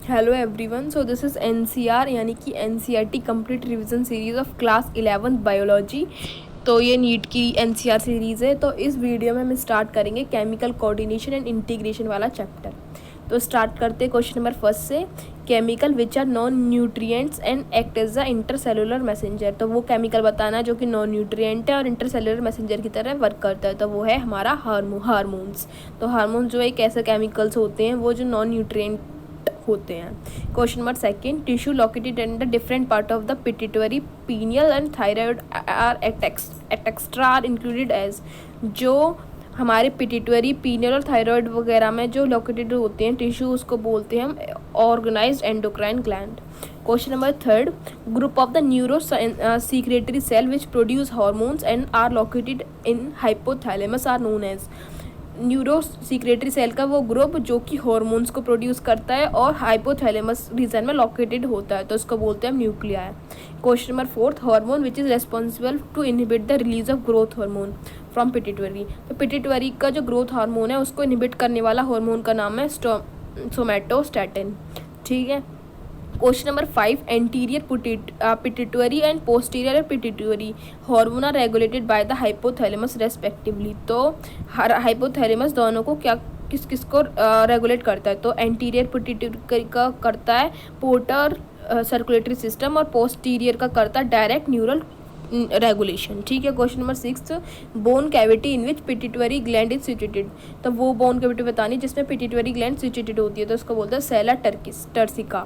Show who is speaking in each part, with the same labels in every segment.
Speaker 1: Hello everyone, so this is NCR यानी कि NCERT complete revision series of class 11th biology. तो ये NEET की एनसीआर सीरीज़ है। तो इस वीडियो में हम स्टार्ट करेंगे केमिकल कोऑर्डिनेशन एंड इंटीग्रेशन वाला चैप्टर। तो स्टार्ट करते हैं क्वेश्चन नंबर फर्स्ट से। Chemical which are non nutrients and act as the intercellular messenger. तो वो केमिकल बताना जो कि नॉन न्यूट्रिएंट है और इंटरसेलुलर मैसेंजर की तरह वर्क करता है। तो वो है हमारा हार्मोन्स। तो हार्मोन्स जो एक ऐसे केमिकल्स होते हैं वो जो नॉन न्यूट्रिएंट होते हैं। Question number second, tissue located in the different part of the pituitary, pineal and thyroid are extra are included as. जो हमारे पिट्यूटरी, पीनियल और थायराइड वगैरह में जो लोकेटेड होते हैं टिश्यू, उसको बोलते हैं हम organised endocrine gland. Question number third, group of the neuro secretory cell which produce hormones and are located in hypothalamus are known as. Neuro secretory cell का वो ग्रुप जो कि हॉर्मोन्स को प्रोड्यूस करता है और हाइपोथैलेमस रीजन में located होता है, तो उसको बोलते हैं nuclei. Question number fourth, hormone which is responsible to inhibit the release of growth hormone from pituitary. तो पिट्यूटरी का जो ग्रोथ हार्मोन है उसको इनहिबिट करने वाला हार्मोन का नाम है सोमैटोस्टैटिन। ठीक है। Question number 5, anterior pituitary and posterior pituitary hormone are regulated by the hypothalamus respectively. तो हाइपोथैलेमस दोनों को किस किस को रेगुलेट करता है। तो एंटीरियर पिट्यूटरी का करता है पोर्टर सर्कुलेटरी सिस्टम और पोस्टीरियर का करता है डायरेक्ट न्यूरल रेगुलेशन। ठीक है। Question number 6, bone cavity in which pituitary gland is situated. तो वो बोन कैविटी बतानी जिसमें पिट्यूटरी ग्लैंड सिचुएटेड होती है, तो उसको बोलते हैं सेला टर्सिका।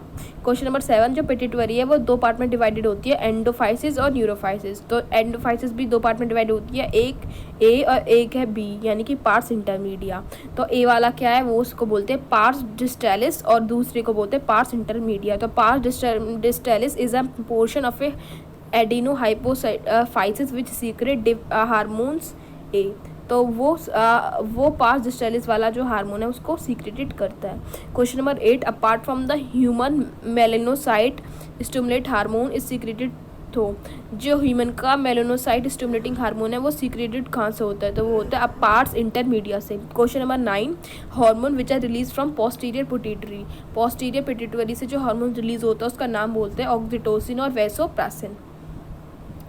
Speaker 1: क्वेश्चन नंबर 7, जो पिट्यूटरी है वो दो पार्ट में डिवाइडेड होती है, एंडोफाइसिस और न्यूरोफाइसिस। तो एंडोफाइसिस भी दो पार्ट में डिवाइड होती है, एक ए और एक है बी यानी कि पार्स इंटरमीडिया। तो ए वाला क्या है वो उसको बोलते हैं पार्स डिस्टेलिस और दूसरे को बोलते हैं पार्स इंटरमीडिया। तो pars distalis is a portion of a adenohypophysis which secrete hormones a. तो वो पार्स डिस्टेलिस वाला जो हार्मोन है उसको सीक्रेटेड करता है। Question number 8, apart from the human melanocyte stimulate hormone is secreted. तो जो ह्यूमन का मेलेनोसाइट स्टिमुलेटिंग हार्मोन है वो सीक्रेटेड कहाँ से होता है, तो वो होता है पार्स इंटरमीडिया से। Question number 9, hormone which are release from posterior pituitary. Posterior pituitary से जो हार्मोन रिलीज होता है उसका नाम बोलते हैं ऑक्सीटोसिन और वैसोप्रेसिन।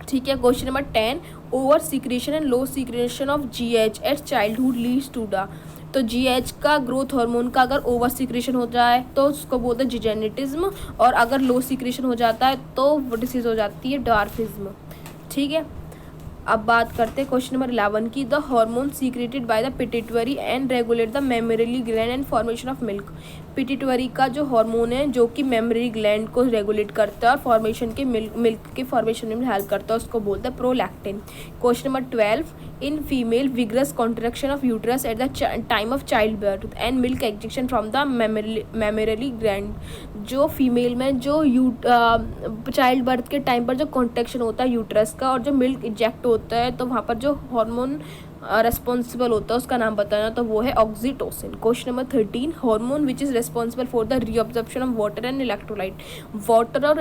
Speaker 1: ठीक है। Question number 10, over secretion and low secretion of GH at childhood leads to the. तो जीएच का ग्रोथ हार्मोन का अगर ओवर सीक्रेशन हो जाए तो उसको बोलते हैं जिजेनिटिज्म, और अगर लो सीक्रेशन हो जाता है तो वो डिसीज हो जाती है डॉर्फिज्म। ठीक है। अब बात करते हैं क्वेश्चन नंबर 11 की, the hormone secreted by the pituitary and regulate the mammary gland and formation of milk. Pituitary का जो हार्मोन है जो कि मेमोरी ग्लैंड को रेगुलेट करता है और फॉर्मेशन के मिल्क के फॉर्मेशन में हेल्प करता है, उसको बोलते हैं prolactin. Question number 12, in female vigorous contraction of uterus at the time of child birth and milk ejection from the mammary gland. जो फीमेल में जो चाइल्ड बर्थ के टाइम पर जो कॉन्ट्रैक्शन होता है यूट्रस का और जो मिल्क इजेक्ट होता है, तो वहाँ पर जो हार्मोन रेस्पॉन्सिबल होता है उसका नाम बताना, तो वो है oxytocin. Question number 13, hormone which is responsible for the reabsorption of water and electrolyte. Water और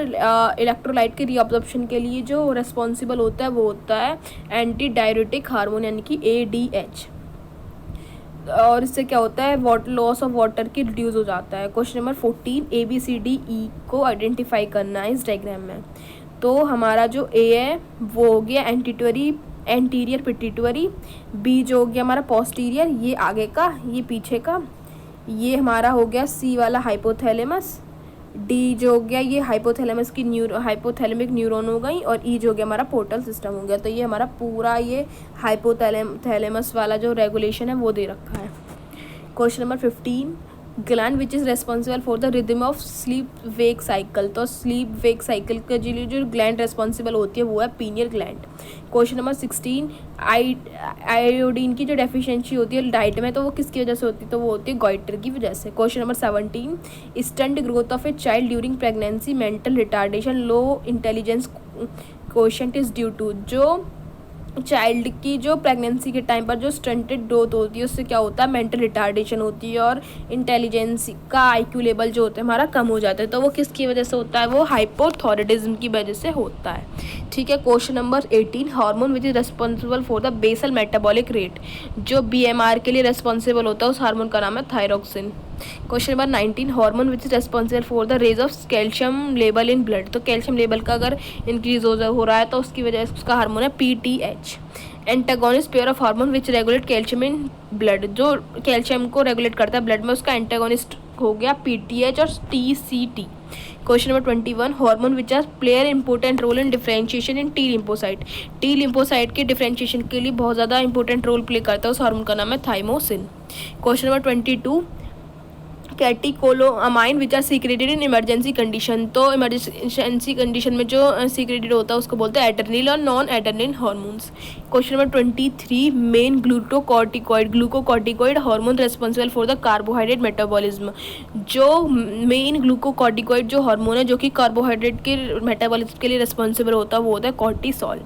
Speaker 1: इलेक्ट्रोलाइट के रीअब्जॉर्प्शन के लिए जो रेस्पॉन्सिबल होता है वो होता है एंटी डायरेटिक हार्मोन यानी कि ADH। और इससे क्या होता है वाटर लॉस ऑफ वाटर की रिड्यूस हो जाता है। क्वेश्चन नंबर 14, ABCDE को आइडेंटिफाई करना है इस डायग्राम में। तो हमारा जो A है वो हो गया एंटीरियर पिट्यूटरी, बी जो हो गया हमारा पोस्टीरियर, ये आगे का ये पीछे का, ये हमारा हो गया सी वाला हाइपोथैलेमस, डी जो हो गया ये हाइपोथैलेमस की हाइपोथैलेमिक न्यूरॉन हो गई, और ई जो हो गया हमारा पोर्टल सिस्टम हो गया। तो ये हमारा पूरा ये हाइपोथैलेमस वाला जो रेगुलेशन है वो दे रखा है। Question number 15, gland which is responsible for the rhythm of sleep wake cycle. तो स्लीप वेक साइकिल के लिए जो ग्लैंड रेस्पॉन्सिबल होती है वो है pineal gland. Question number 16, iodine की जो डेफिशिएंसी होती है डाइट में तो वो किसकी वजह से होती है, तो वो होती है गॉइटर की वजह से। Question number 17, stunt growth of a child during pregnancy, mental retardation, low intelligence quotient is due to. जो चाइल्ड की जो प्रेगनेंसी के टाइम पर जो स्टंटेड ग्रोथ होती है उससे क्या होता है मेंटल रिटार्डेशन होती है और इंटेलिजेंस का IQ लेवल जो होता है हमारा कम हो जाता है। तो वो किसकी वजह से होता है, वो हाइपोथायराइडिज्म की वजह से होता है। ठीक है। Question number 18, hormone which is responsible for the basal metabolic rate. जो BMR के लिए रेस्पॉन्सिबल होता है उस हार्मोन का नाम है thyroxine. Question number 19 hormone which is responsible for the raise of calcium level in blood. तो कैल्शियम लेवल का अगर इंक्रीज हो रहा है तो उसकी वजह से उसका हार्मोन है PTH। Antagonist pair of hormone which regulate calcium in blood, जो कैल्शियम को रेगुलेट करता है ब्लड में, उसका एंटागोनिस्ट हो गया PTH और TCT। Question number 21 hormone which are play an important role in differentiation in T lymphocyte. T lymphocyte के डिफरेंशिएशन के लिए बहुत ज़्यादा इंपॉर्टेंट रोल प्ले करता है, उस हार्मोन का नाम है thymosin. Question number 22 catecholamine which are secreted in emergency condition. तो इमरजेंसी कंडीशन में जो सीक्रेटेड होता है उसको बोलते हैं एड्रेनल और non adrenal hormones. Question number 23 main glucocorticoid hormone responsible for the carbohydrate metabolism. जो मेन ग्लूकोकॉर्टिकॉइड जो हार्मोन है जो कि कार्बोहाइड्रेट के मेटाबॉलिज्म के लिए रेस्पॉन्सिबल होता है वो होता है cortisol.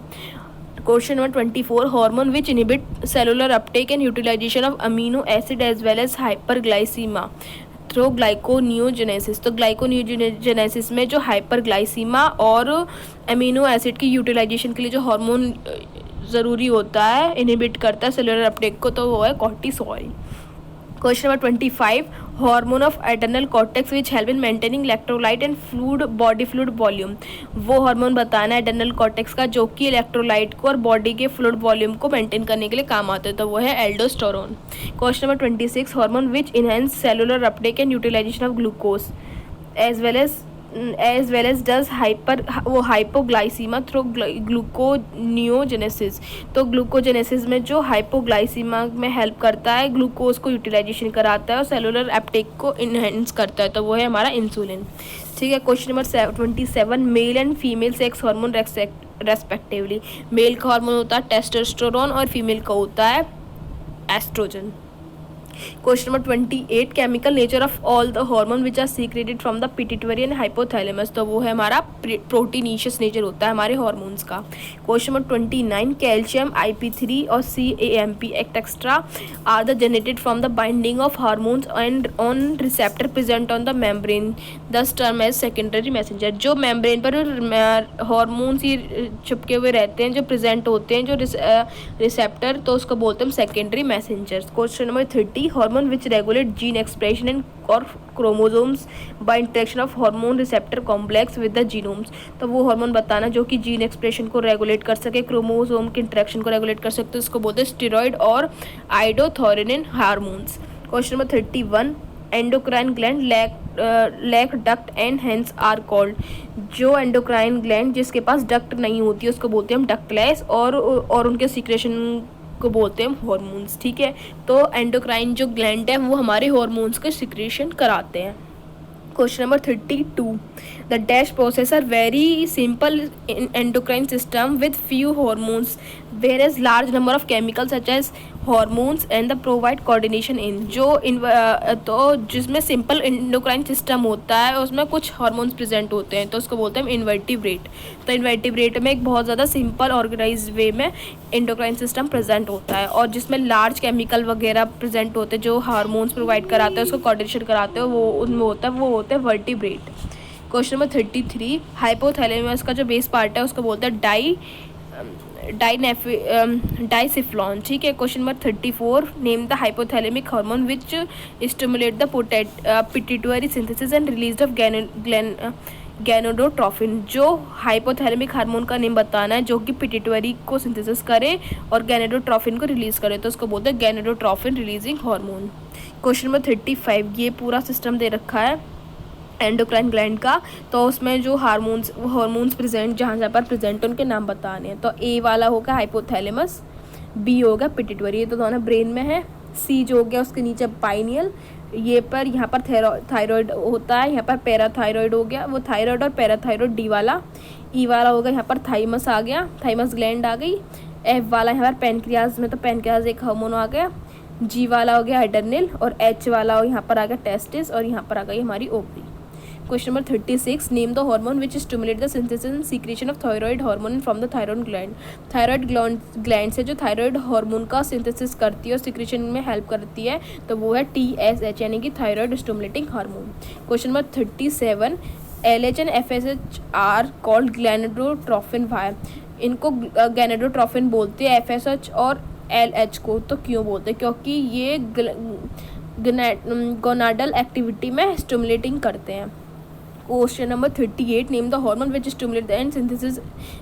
Speaker 1: Question number 24 hormone which inhibit cellular uptake and utilisation of amino acid as well as hyperglycaemia through gluconeogenesis. तो ग्लाइकोनियोजेनेसिस में जो हाइपरग्लाइसीमा और अमीनो एसिड की यूटिलाइजेशन के लिए जो हार्मोन ज़रूरी होता है, इनहिबिट करता है सेलुलर अपटेक को, तो वो है cortisol. Question number 25 hormone of adrenal cortex which help in maintaining electrolyte and fluid body fluid volume. वो हार्मोन बताना है एडर्नल कॉर्टेक्स का जो कि इलेक्ट्रोलाइट को और बॉडी के फ्लूड वॉल्यूम को मेंटेन करने के लिए काम आता है, तो वो है aldosterone. Question number 26 hormone which enhance cellular uptake and utilisation of glucose as well as does hypoglycaemia through gluconeogenesis. तो ग्लूकोजेनेसिस में जो हाइपोग्लाइसीमा में हेल्प करता है, ग्लूकोज को यूटिलाइजेशन कराता है और सेलुलर अपटेक को इनहेंस करता है, तो वो है हमारा इंसुलिन। ठीक है। Question number 27 male and female sex hormone respectively. Male का हार्मोन होता है टेस्टोस्टेरोन और फीमेल का होता है oestrogen. Question number 28 chemical nature of all the hormone which are secreted from the pituitary and hypothalamus. तो वो है हमारा प्रोटीनिशियस नेचर होता है हमारे हार्मोन्स का। क्वेश्चन नंबर 29 कैल्शियम IP3 और CAMP etcetera are the generated from the binding of hormones and on receptor present on the membrane this term as secondary messenger. जो मेम्ब्रेन पर हार्मोन्स ही चिपके हुए रहते हैं, जो प्रेजेंट होते हैं, जो रिसेप्टर, तो उसको बोलते हैं secondary messengers. Question number 30 hormone which regulate gene expression and और chromosomes by interaction of hormone receptor complex with the genomes. तो वो हार्मोन बताना जो कि जीन एक्सप्रेशन को रेगुलेट कर सके, क्रोमोसोम के इंटरेक्शन को रेगुलेट कर सकते, उसको बोलते हैं स्टेरॉइड और iodothyronine hormones. Question number 31 endocrine gland lack duct and hence are called. जो एंडोक्राइन ग्लैंड जिसके पास डक्ट नहीं होती है उसको बोलते हैं हम डक्टलेस, और उनके सीक्रेशन को बोलते हैं हार्मोन्स। ठीक है। तो एंडोक्राइन जो ग्लैंड है वो हमारे हार्मोन्स के सीक्रेशन कराते हैं। Question number 32 the dash process are very simple in endocrine system with few hormones whereas large number of chemical such as hormones and the provide coordination in. तो जिसमें simple endocrine system होता है उसमें कुछ hormones present होते हैं, तो उसको बोलते हैं इन्वर्टिब्रेट। तो इन्वर्टिब्रेट में एक बहुत ज़्यादा सिंपल ऑर्गेनाइज वे में एंडोक्राइन सिस्टम प्रेजेंट होता है, और जिसमें लार्ज केमिकल वगैरह प्रेजेंट होते हैं जो हार्मोन्स प्रोवाइड कराते हैं, उसको कोऑर्डिनेशन कराते हैं, वो उनमें होता है, वो होते हैं वर्टिब्रेट। क्वेश्चन नंबर 33 हाइपोथैलेमस का जो बेस पार्ट है उसको बोलते हैं डाइसिफ्लॉन। ठीक है। Question number 34 name the hypothalamic hormone which stimulate the pituitary synthesis and release of gonadotrophin. जो हाइपोथैलेमिक हार्मोन का नेम बताना है जो कि पिट्यूटरी को सिंथेसिस करे और गैनोडोट्रोफिन को रिलीज करे, तो उसको बोलते हैं गैनोडोट्रोफिन रिलीजिंग हार्मोन। क्वेश्चन नंबर 35 ये पूरा सिस्टम दे रखा है एंडोक्राइन ग्लैंड का, तो उसमें जो हार्मोन्स प्रेजेंट जहाँ पर प्रेजेंट उनके नाम बताने हैं। तो ए वाला होगा हाइपोथैलेमस, बी होगा पिट्यूटरी, ये तो दोनों ब्रेन में है। सी जो हो गया उसके नीचे पाइनियल, यहाँ पर थायराइड होता है, यहाँ पर पैराथायरॉइड हो गया, वो थायराइड और पैराथायरॉइड डी वाला। ई वाला होगा यहाँ पर थाइमस आ गया, थाइमस ग्लैंड आ गई। एफ वाला यहाँ पर पैनक्रियाज में, तो पैनक्रियाज एक हार्मोन आ गया। जी वाला हो गया एडर्नल, और एच वाला हो यहाँ पर आ गया टेस्टिस, और यहाँ पर आ गई हमारी ovary. Question number 36 name the hormone which stimulate the synthesis and secretion of thyroid hormone from the thyroid gland. Thyroid gland से जो थायराइड हार्मोन का सिंथेसिस करती है और सीक्रेशन में हेल्प करती है, तो वो है TSH यानी कि thyroid stimulating hormone. Question number 37 LH and FSH are called gonadotrophin वाई। इनको गैनोडोट्रोफिन बोलते हैं FSH और LH को। तो क्यों बोलते हैं? क्योंकि ये गोनाडल एक्टिविटी में स्टिमुलेटिंग करते हैं। Question number 38, name the hormone which stimulate the end synthesis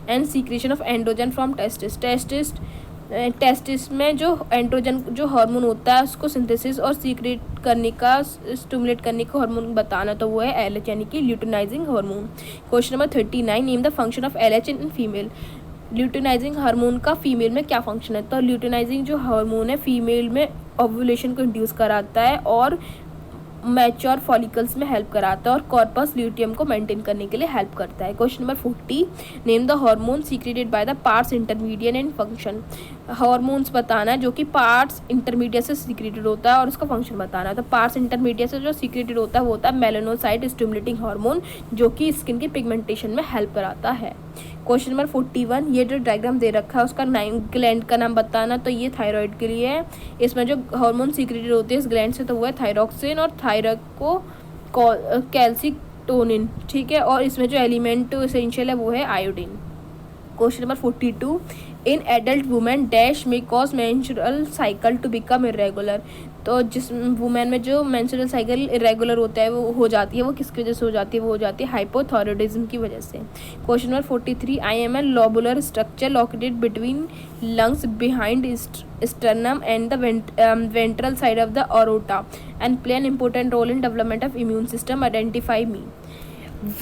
Speaker 1: and secretion of androgen from testis में जो एंड्रोजन जो हार्मोन होता है उसको सिंथेसिस और सीक्रेट करने का स्टिमुलेट करने का हार्मोन बताना, तो वो है एलएच यानी कि luteinizing hormone. Question number 39, name the function of LH in female. Luteinizing hormone का फीमेल में क्या फंक्शन है, तो ल्यूटिनाइजिंग जो हार्मोन है फीमेल में ओव्यूलेशन को इंड्यूस कराता है और मैच्योर फॉलिकल्स में हेल्प कराता है और कॉर्पस ल्यूटियम को मेंटेन करने के लिए हेल्प करता है। Question number 40, name the hormone secreted by the parts intermediate and function. Hormones बताना है जो कि पार्ट्स इंटरमीडिएट से सीक्रेटेड होता है और उसका फंक्शन बताना है। तो पार्ट्स इंटरमीडिएट से जो सीक्रेटेड होता है वो होता है मेलानोसाइट स्टिमुलेटिंग हार्मोन, जो कि स्किन की पिगमेंटेशन में हेल्प कराता है। क्वेश्चन नंबर 41, ये जो डायग्राम दे रखा है उसका ग्लैंड का नाम बताना, तो ये थायराइड के लिए है। इसमें जो हार्मोन सीक्रेटेड होते हैं इस ग्लैंड से तो वो है थायरॉक्सिन और थायरको कैल्सिटोनिन, ठीक है, और इसमें जो एलिमेंट एसेंशियल है वो है iodine. Question number 42, in adult women dash may cause menstrual cycle to become irregular. तो जिस वुमेन में जो मेंस्ट्रुअल साइकिल इरेगुलर होता है वो हो जाती है, वो किसकी वजह से हो जाती है, वो हो जाती है हाइपोथायरॉयडिज्म की वजह से। Question number 43, I am a lobular structure located between lungs behind sternum and the ventral side of the aorta and play an important role in development of immune system, identify me.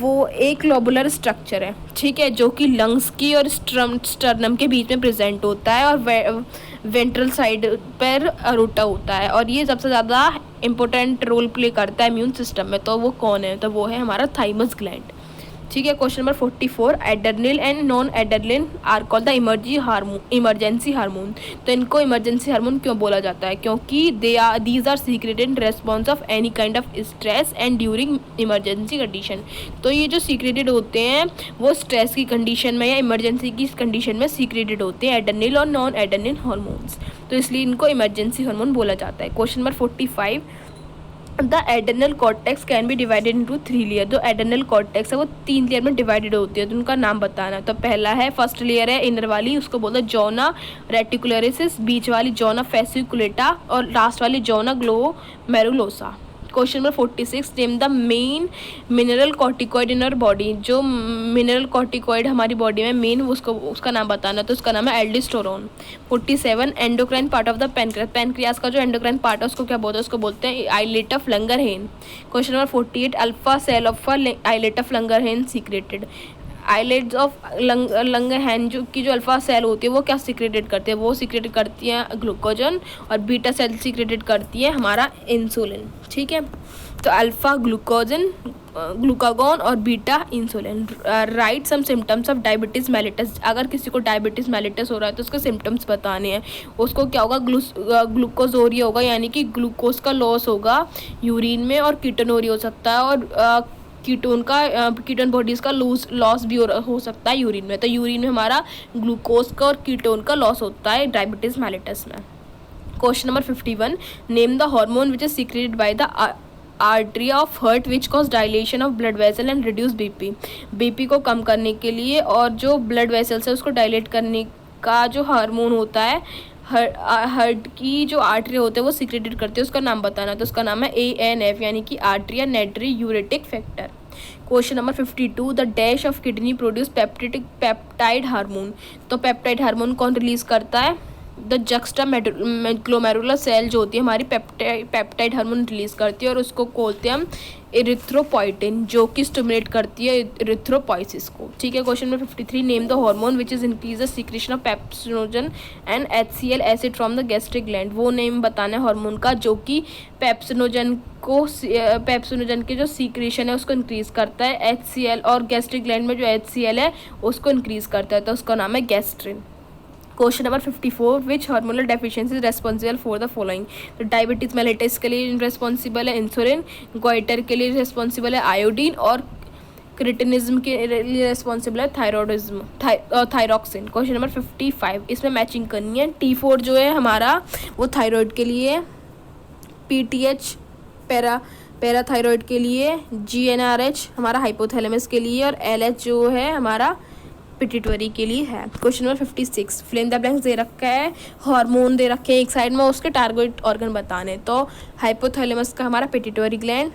Speaker 1: वो एक lobular structure है, ठीक है, जो कि lungs की और sternum के बीच में प्रेजेंट होता है और वेंट्रल साइड पर अरोटा होता है और ये सबसे ज़्यादा इंपॉर्टेंट रोल प्ले करता है इम्यून सिस्टम में। तो वो कौन है, तो वो है हमारा थाइमस ग्लैंड, ठीक है। Question number 44, adrenal and non adrenal are called the emergency hormone. तो इनको इमरजेंसी हार्मोन क्यों बोला जाता है, क्योंकि these are secreted in response of any kind of stress and during emergency condition. तो ये जो सीक्रेटेड होते हैं वो स्ट्रेस की कंडीशन में या इमरजेंसी की कंडीशन में सीक्रेटेड होते हैं, एड्रेनल और नॉन एड्रेनल हार्मोन्स, तो इसलिए इनको इमरजेंसी हार्मोन बोला जाता है। Question number 45, the adrenal cortex can be divided into 3 layer. जो एड्रेनल कॉर्टेक्स है वो 3 लेयर में डिवाइडेड होती है, तो उनका नाम बताना। तो पहला है, फर्स्ट लेयर है इनर वाली, उसको बोलते हैं जोना रेटिकुलरिस, बीच वाली जोना फेसिकुलेटा और लास्ट वाली zona glomerulosa. Question number 46, name the main mineral corticoid in our body. जो मिनरल कॉर्टिकॉइड हमारी बॉडी में मेन उसका नाम बताना, तो उसका नाम है aldosterone. 47, endocrine part of the pancreas. Pancreas का जो एंडोक्राइन पार्ट है उसको क्या बोलते हैं, उसको बोलते हैं islet of Langerhans. Question number 48, alpha cell of islet of Langerhans secreted. Islets of Langerhans जो अल्फा सेल होती है वो क्या सीक्रेटेड करती है, वो सीक्रेटेड करती है ग्लूकोजन और बीटा सेल सीक्रेटेड करती है हमारा इंसुलिन, ठीक है। तो अल्फा ग्लूकागॉन और beta insulin. Write some symptoms of diabetes mellitus. अगर किसी को डायबिटीज़ मेलिटस हो रहा है तो उसके सिम्टम्स बताने हैं। उसको क्या होगा, ग्लूकोजोरिया होगा, यानी कि ग्लूकोज का लॉस होगा यूरिन में, और कीटोनोरिया हो सकता है, और कीटोन बॉडीज़ का लॉस भी हो सकता है यूरिन में। तो यूरिन में हमारा ग्लूकोज का और कीटोन का लॉस होता है डायबिटीज़ मेलिटस में। Question number 51, name the hormone which is secreted by the artery of heart which cause dilation of blood vessel and reduce BP. BP को कम करने के लिए और जो ब्लड वेसल्स है उसको डायलेट करने का जो हार्मोन होता है हार्ट की जो आर्टरी होते हैं वो सीक्रेटेड करते हैं, उसका नाम बताना। तो उसका नाम है ANF, यानी कि artery natriuretic factor. Question number 52, the dash of kidney produce peptide hormone. तो पेप्टाइड हार्मोन कौन रिलीज करता है, द जक्स्टाग्लोमेरुलर सेल जो होती है हमारी पेप्टाइड हार्मोन रिलीज करती है और उसको बोलते हैं हम इरिथ्रोपोइटिन, जो कि स्टिमुलेट करती है इरिथ्रोपोइसिस को, ठीक है। Question number 53, name the hormone which is increase the secretion of pepsinogen and HCl acid from the gastric gland. वो नेम बताना है हार्मोन का जो कि पेप्सिनोजन के जो सीक्रेशन है उसको इंक्रीज करता है, HCl, और गैस्ट्रिक ग्लैंड में जो HCl है उसको इंक्रीज करता है, तो उसका नाम है gastrin. Question number 54, which hormonal deficiency is responsible for the following. तो डायबिटीज मेलिटस के लिए रेस्पॉन्सिबल है इंसुलिन, गोइटर के लिए रेस्पॉन्सिबल है आयोडीन, और क्रिटिनिज्म के लिए रेस्पॉन्सिबल है थायरॉक्सिन। क्वेश्चन नंबर 55, इसमें मैचिंग करनी है। T4 जो है हमारा वो थायराइड के लिए, PTH पैराथायराइड के लिए, GnRH हमारा हाइपोथैलेमस के लिए, और LH जो है हमारा पिट्यूटरी के लिए है। Question number 56, fill in the blanks दे रखा है, हार्मोन दे रखे हैं एक साइड में, उसके टारगेट ऑर्गन बताने। तो हाइपोथैलेमस का हमारा पिट्यूटरी ग्लैंड,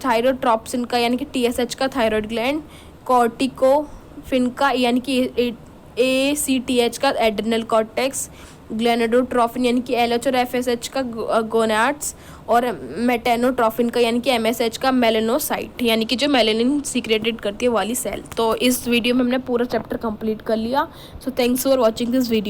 Speaker 1: थायरोट्रॉप्सिन का यानी कि TSH का थायराइड ग्लैंड, कॉर्टिकोफिन का यानी कि ACTH का एड्रिनल कॉर्टेक्स, ग्लेनोडोट्रोफिन यानी कि LH और FSH का गोनाड्स, और मेटेनोट्रोफिन का यानी कि MSH का मेलेनोसाइट यानी कि जो मेलेनिन सीक्रेटेड करती है वाली सेल। तो इस वीडियो में हमने पूरा चैप्टर कंप्लीट कर लिया। So thanks for watching this video.